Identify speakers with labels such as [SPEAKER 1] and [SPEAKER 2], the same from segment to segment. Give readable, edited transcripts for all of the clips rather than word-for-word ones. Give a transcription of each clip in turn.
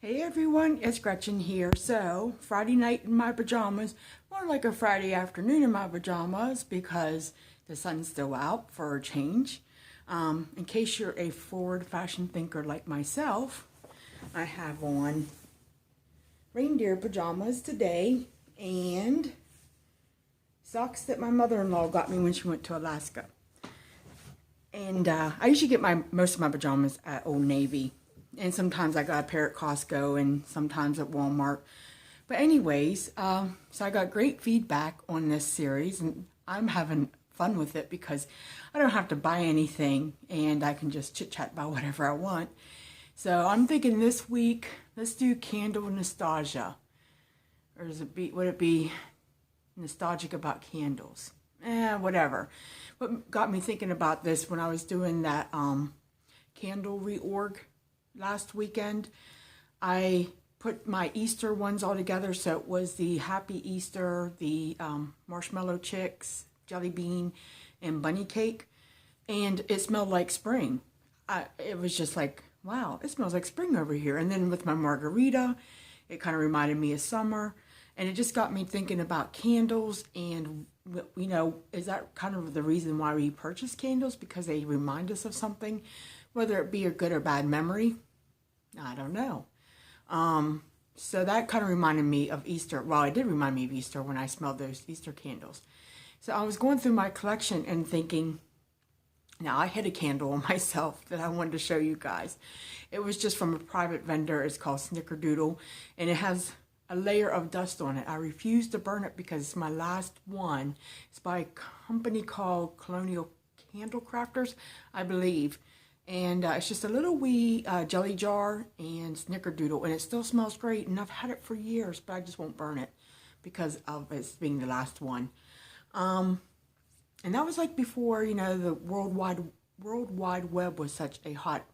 [SPEAKER 1] Hey everyone, it's Gretchen here. So, Friday night in my pajamas, more like a Friday afternoon in my pajamas because the sun's still out for a change. In case you're a forward fashion thinker like myself, I have on reindeer pajamas today and socks that my mother-in-law got me when she went to Alaska. And I usually get most of my pajamas at Old Navy. And sometimes I got a pair at Costco and sometimes at Walmart. But anyways, so I got great feedback on this series and I'm having fun with it because I don't have to buy anything and I can just chit chat about whatever I want. So I'm thinking this week, let's do candle nostalgia. Or would it be nostalgic about candles? Whatever. What got me thinking about this when I was doing that candle reorg last weekend, I put my Easter ones all together. So it was the Happy Easter, the marshmallow chicks, jelly bean, and bunny cake. And it smelled like spring. It was just like, wow, it smells like spring over here. And then with my margarita, it kind of reminded me of summer. And it just got me thinking about candles. And, you know, is that kind of the reason why we purchase candles? Because they remind us of something, whether it be a good or bad memory. I don't know. So that kind of reminded me of Easter. Well, it did remind me of Easter when I smelled those Easter candles. So I was going through my collection and thinking, now I hid a candle on myself that I wanted to show you guys. It was just from a private vendor. It's called Snickerdoodle, and it has a layer of dust on it. I refuse to burn it because it's my last one. It's by a company called Colonial Candle Crafters, I believe. And it's just a little wee jelly jar and Snickerdoodle, and it still smells great. And I've had it for years, but I just won't burn it because of it being the last one. And that was like before, you know, the World Wide Web was such a hot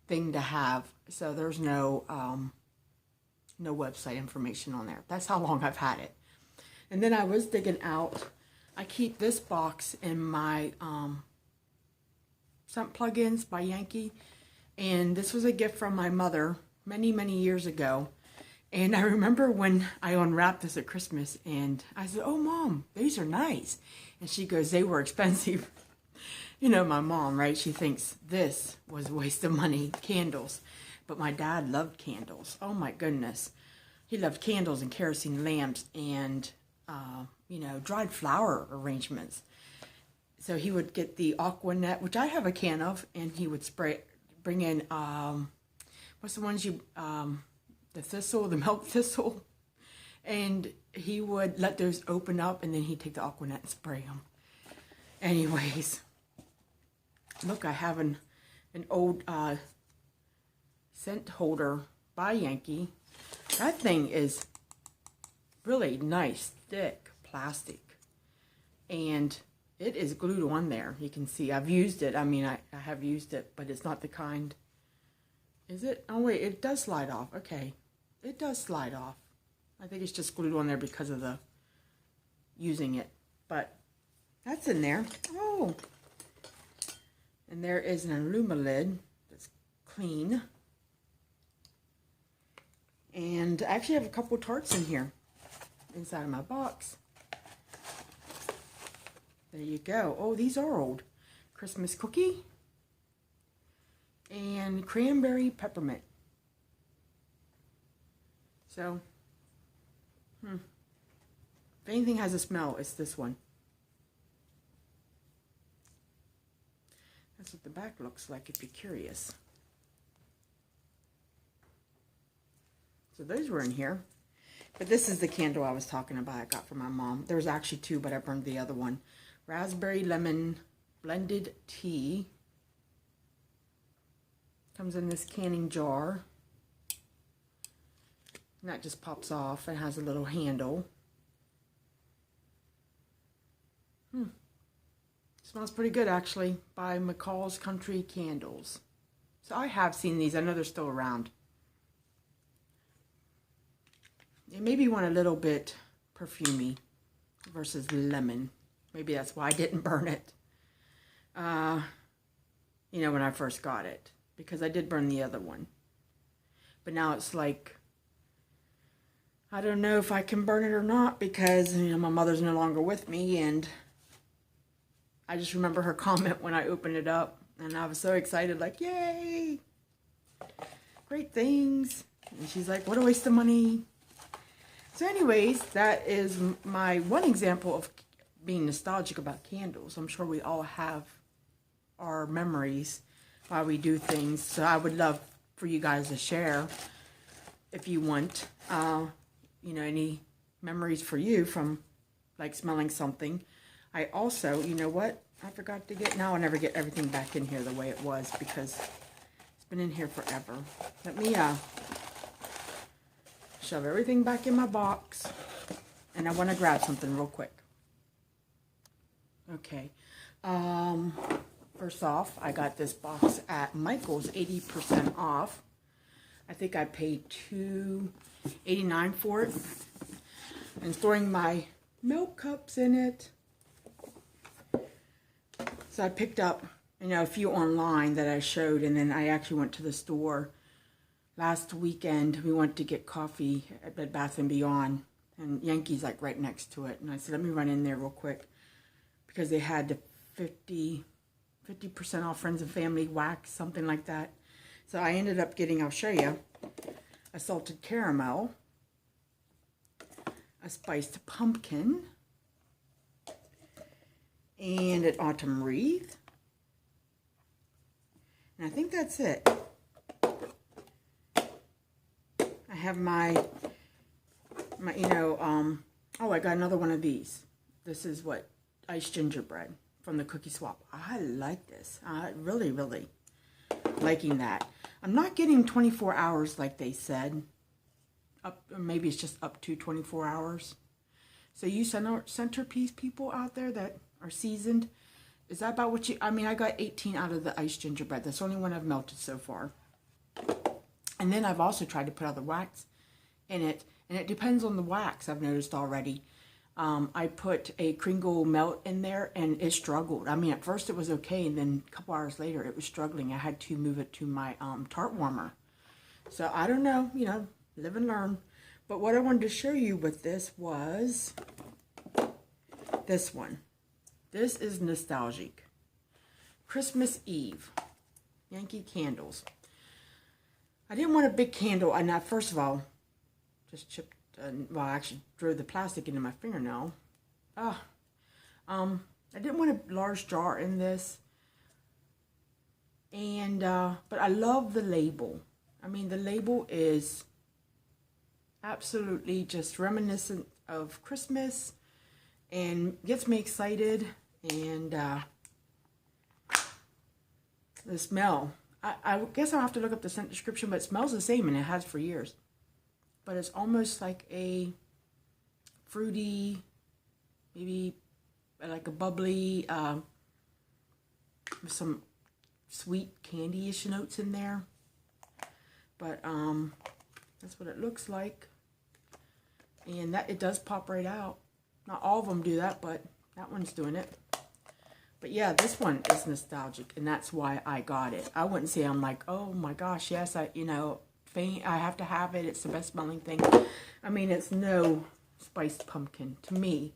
[SPEAKER 1] thing to have. So there's no website information on there. That's how long I've had it. And then I was digging out. I keep this box in my scent plugins by Yankee, and this was a gift from my mother many years ago. And I remember when I unwrapped this at Christmas and I said, "Oh Mom, these are nice." And she goes, "They were expensive." You know my mom, right? She thinks this was a waste of money, candles. But my dad loved candles. Oh my goodness. He loved candles and kerosene lamps and you know, dried flower arrangements. So he would get the Aqua Net, which I have a can of, and he would bring in, what's the ones the thistle, the milk thistle, and he would let those open up, and then he'd take the Aqua Net and spray them. Anyways, look, I have an old scent holder by Yankee. That thing is really nice, thick plastic, and it is glued on there. You can see I've used it. I mean, I have used it, but it's not the kind. Is it? Oh, wait, it does slide off. Okay. It does slide off. I think it's just glued on there because of the using it. But that's in there. Oh. And there is an Illuma lid that's clean. And I actually have a couple tarts in here inside of my box. There you go. Oh, these are old. Christmas cookie and cranberry peppermint. So, if anything has a smell, it's this one. That's what the back looks like if you're curious. So those were in here. But this is the candle I was talking about I got from my mom. There was actually two, but I burned the other one. Raspberry lemon blended tea. Comes in this canning jar. And that just pops off. It has a little handle. Smells pretty good actually, by McCall's Country Candles. So I have seen these. I know they're still around. It maybe went a little bit perfumey versus lemon. Maybe that's why I didn't burn it. You know, when I first got it. Because I did burn the other one. But now it's like, I don't know if I can burn it or not because, you know, my mother's no longer with me, and I just remember her comment when I opened it up, and I was so excited, like, yay, great things. And she's like, what a waste of money. So anyways, that is my one example of being nostalgic about candles. I'm sure we all have our memories while we do things. So I would love for you guys to share, if you want, you know, any memories for you from like smelling something. I also, you know what, I forgot to get, now I'll never get everything back in here the way it was because it's been in here forever. Let me shove everything back in my box, and I want to grab something real quick. Okay, first off, I got this box at Michael's, 80% off. I think I paid $2.89 for it, and storing my milk cups in it. So I picked up, you know, a few online that I showed, and then I actually went to the store. Last weekend, we went to get coffee at Bed Bath & Beyond, and Yankee's like right next to it. And I said, let me run in there real quick, because they had the 50% off Friends and Family wax, something like that. So I ended up getting, I'll show you, a salted caramel, a spiced pumpkin, and an autumn wreath. And I think that's it. I have my you know, oh, I got another one of these. This is what, iced gingerbread from the Cookie Swap. I like this. I really, really liking that. I'm not getting 24 hours like they said. Up, maybe it's just up to 24 hours. So you centerpiece people out there that are seasoned, is that about what you, I mean, I got 18 out of the iced gingerbread. That's the only one I've melted so far. And then I've also tried to put other wax in it, and it depends on the wax, I've noticed already. I put a Kringle melt in there, and it struggled. I mean, at first it was okay, and then a couple hours later it was struggling. I had to move it to my tart warmer. So I don't know, you know, live and learn. But what I wanted to show you with this was this one. This is nostalgic. Christmas Eve, Yankee candles. I didn't want a big candle, and I, first of all, just chipped, well, I actually drove the plastic into my fingernail. I didn't want a large jar in this, and, but I love the label. I mean, the label is absolutely just reminiscent of Christmas, and gets me excited, and, the smell. I guess I'll have to look up the scent description, but it smells the same, and it has for years. But it's almost like a fruity, maybe like a bubbly, with some sweet candy-ish notes in there. But that's what it looks like. And that, it does pop right out. Not all of them do that, but that one's doing it. But yeah, this one is nostalgic, and that's why I got it. I wouldn't say I'm like, oh my gosh, yes, you know, I have to have it. It's the best smelling thing. I mean, it's no spiced pumpkin to me,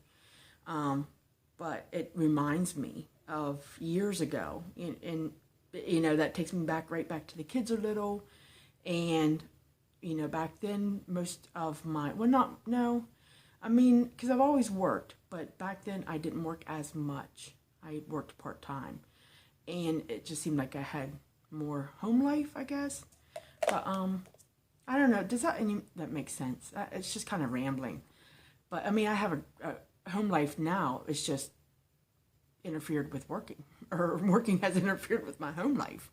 [SPEAKER 1] but it reminds me of years ago, and you know, that takes me back, right back to the kids are little, and you know, back then most of my, well, not, no, I mean, because I've always worked, but back then I didn't work as much. I worked part-time, and it just seemed like I had more home life, I guess. But I don't know, does that make sense? It's just kind of rambling. But I mean, I have a home life now. It's just interfered with working, or working has interfered with my home life.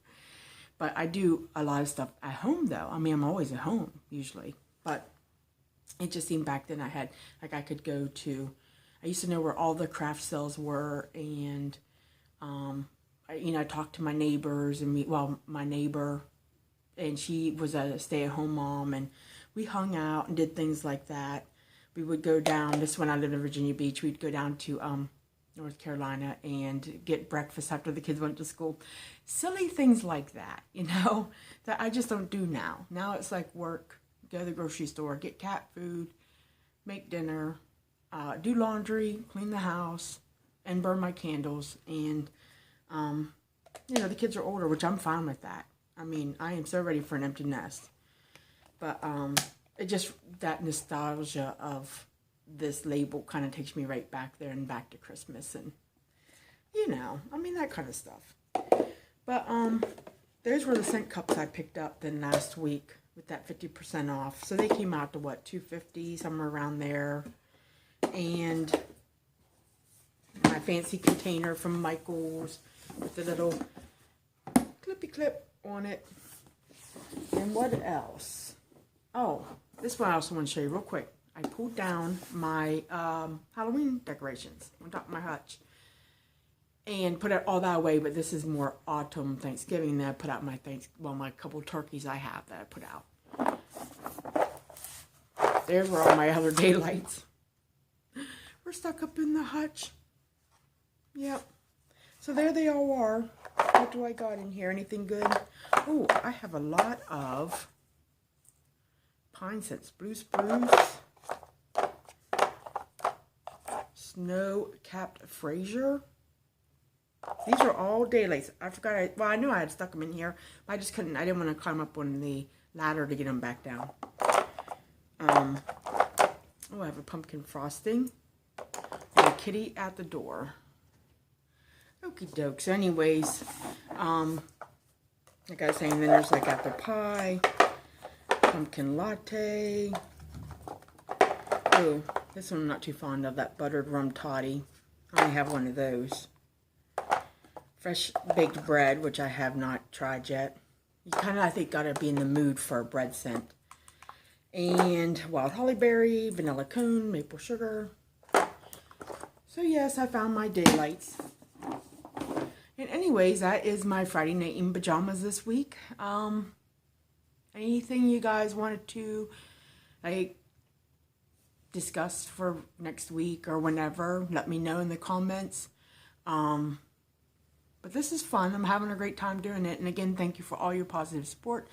[SPEAKER 1] But I do a lot of stuff at home, though. I mean, I'm always at home usually, but it just seemed back then I had, like, I could go to, I used to know where all the craft sales were, and, you know, I talked to my neighbors, and my neighbor, and she was a stay-at-home mom, and we hung out and did things like that. We would go down, this when I lived in Virginia Beach, we'd go down to, North Carolina, and get breakfast after the kids went to school. Silly things like that, you know, that I just don't do now. Now it's like work, go to the grocery store, get cat food, make dinner, do laundry, clean the house, and burn my candles. And, you know, the kids are older, which I'm fine with that. I mean, I am so ready for an empty nest. But it just, that nostalgia of this label kind of takes me right back there and back to Christmas. And, you know, I mean, that kind of stuff. But those were the scent cups I picked up then last week with that 50% off. So they came out to what, $2.50, somewhere around there. And my fancy container from Michael's with the little clippy clip on it. And what else? Oh, this one I also want to show you real quick. I pulled down my Halloween decorations on top of my hutch and put it all that away, but this is more autumn Thanksgiving that I put out my my couple turkeys I have that I put out. There were all my other daylights. We're stuck up in the hutch. Yep. So there they all are. What do I got in here? Anything good? Oh, I have a lot of pine scents. Blue spruce. Snow-capped Fraser. These are all daylights. I forgot. Well, I knew I had stuck them in here, but I just couldn't. I didn't want to climb up on the ladder to get them back down. Oh, I have a pumpkin frosting and a kitty at the door. Okie doke. So, anyways, like I was saying, then there's like apple pie, pumpkin latte. Oh, this one I'm not too fond of, that buttered rum toddy. I only have one of those. Fresh baked bread, which I have not tried yet. You kind of, I think, got to be in the mood for a bread scent. And wild holly berry, vanilla cone, maple sugar. So yes, I found my daylights. And anyways, that is my Friday night in pajamas this week. Anything you guys wanted to, like, discuss for next week or whenever, let me know in the comments. But this is fun. I'm having a great time doing it. And again, thank you for all your positive support.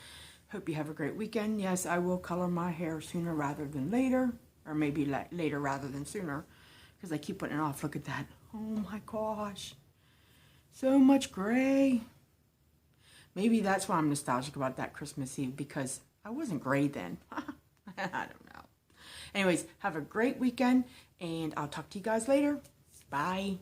[SPEAKER 1] Hope you have a great weekend. Yes, I will color my hair sooner rather than later. Or maybe later rather than sooner. Because I keep putting it off. Look at that. Oh my gosh. So much gray. Maybe that's why I'm nostalgic about that Christmas Eve. Because I wasn't gray then. I don't know. Anyways, have a great weekend. And I'll talk to you guys later. Bye.